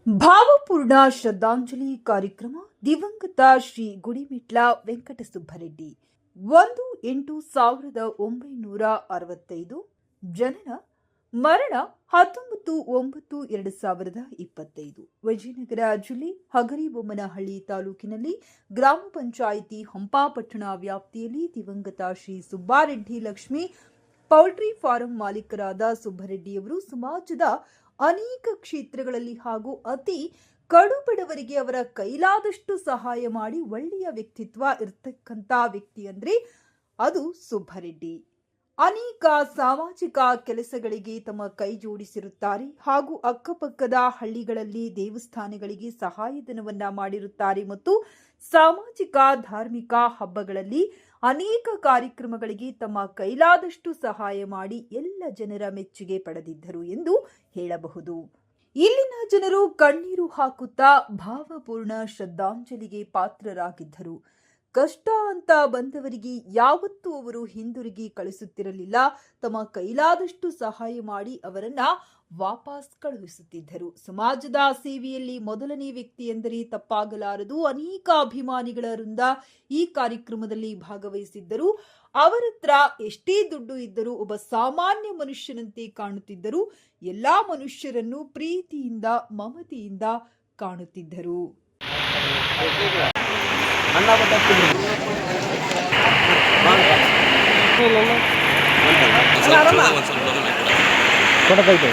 ಭಾವಪೂರ್ಣ ಶ್ರದ್ಧಾಂಜಲಿ ಕಾರ್ಯಕ್ರಮ ದಿವಂಗತ ಶ್ರೀ ಗುಡಿಮಿಟ್ಲ ವೆಂಕಟಸುಬ್ಬರೆಡ್ಡಿ 1-8-1965 ಜನನ ಮರಣ 19-9-2025 ವಿಜಯನಗರ ಜಿಲ್ಲೆ ಹಗರಿಬೊಮ್ಮನಹಳ್ಳಿ ತಾಲೂಕಿನಲ್ಲಿ ಗ್ರಾಮ ಪಂಚಾಯಿತಿ ಹಂಪಾಪಟ್ಟಣ ವ್ಯಾಪ್ತಿಯಲ್ಲಿ ದಿವಂಗತ ಶ್ರೀ ಸುಬ್ಬಾರೆಡ್ಡಿ ಲಕ್ಷ್ಮಿ ಪೌಲ್ಟ್ರಿ ಫಾರಂ ಮಾಲೀಕರಾದ ಸುಬ್ಬರೆಡ್ಡಿಯವರು ಸಮಾಜದ ಅನೇಕ ಕ್ಷೇತ್ರಗಳಲ್ಲಿ ಹಾಗೂ ಅತಿ ಕಡುಬಡವರಿಗೆ ಅವರ ಕೈಲಾದಷ್ಟು ಸಹಾಯ ಮಾಡಿ ಒಳ್ಳೆಯ ವ್ಯಕ್ತಿತ್ವ ಇರತಕ್ಕಂತ ವ್ಯಕ್ತಿ ಅಂದ್ರೆ ಅದು ಸುಬ್ಬರೆಡ್ಡಿ. ಅನೇಕ ಸಾಮಾಜಿಕ ಕೆಲಸಗಳಿಗೆ ತಮ್ಮ ಕೈ ಜೋಡಿಸಿರುತ್ತಾರೆ ಹಾಗೂ ಅಕ್ಕಪಕ್ಕದ ಹಳ್ಳಿಗಳಲ್ಲಿ ದೇವಸ್ಥಾನಗಳಿಗೆ ಸಹಾಯಧನವನ್ನ ಮಾಡಿರುತ್ತಾರೆ ಮತ್ತು ಸಾಮಾಜಿಕ ಧಾರ್ಮಿಕ ಹಬ್ಬಗಳಲ್ಲಿ ಅನೇಕ ಕಾರ್ಯಕ್ರಮಗಳಿಗೆ ತಮ್ಮ ಕೈಲಾದಷ್ಟು ಸಹಾಯ ಮಾಡಿ ಎಲ್ಲ ಜನರ ಮೆಚ್ಚುಗೆ ಪಡೆದಿದ್ದರು ಎಂದು ಹೇಳಬಹುದು. ಇಲ್ಲಿನ ಜನರು ಕಣ್ಣೀರು ಹಾಕುತ್ತಾ ಭಾವಪೂರ್ಣ ಶ್ರದ್ಧಾಂಜಲಿಗೆ ಪಾತ್ರರಾಗಿದ್ದರು. ಕಷ್ಟ ಅಂತ ಬಂದವರಿಗೆ ಯಾವತ್ತೂ ಅವರು ಹಿಂದಿರುಗಿ ಕಳಿಸುತ್ತಿರಲಿಲ್ಲ. ತಮ್ಮ ಕೈಲಾದಷ್ಟು ಸಹಾಯ ಮಾಡಿ ಅವರನ್ನ ವಾಪಸ್ ಕಳುಹಿಸುತ್ತಿದ್ದರು. ಸಮಾಜದ ಸೇವೆಯಲ್ಲಿ ಮೊದಲನೇ ವ್ಯಕ್ತಿ ಎಂದರೆ ತಪ್ಪಾಗಲಾರದು. ಅನೇಕ ಅಭಿಮಾನಿಗಳ ವೃಂದ ಈ ಕಾರ್ಯಕ್ರಮದಲ್ಲಿ ಭಾಗವಹಿಸಿದ್ದರು. ಅವರತ್ರ ಎಷ್ಟೇ ದುಡ್ಡು ಇದ್ದರೂ ಒಬ್ಬ ಸಾಮಾನ್ಯ ಮನುಷ್ಯನಂತೆ ಕಾಣುತ್ತಿದ್ದರು. ಎಲ್ಲಾ ಮನುಷ್ಯರನ್ನು ಪ್ರೀತಿಯಿಂದ ಮಮತೆಯಿಂದ ಕಾಣುತ್ತಿದ್ದರು. ಕೊಡತೈತೆ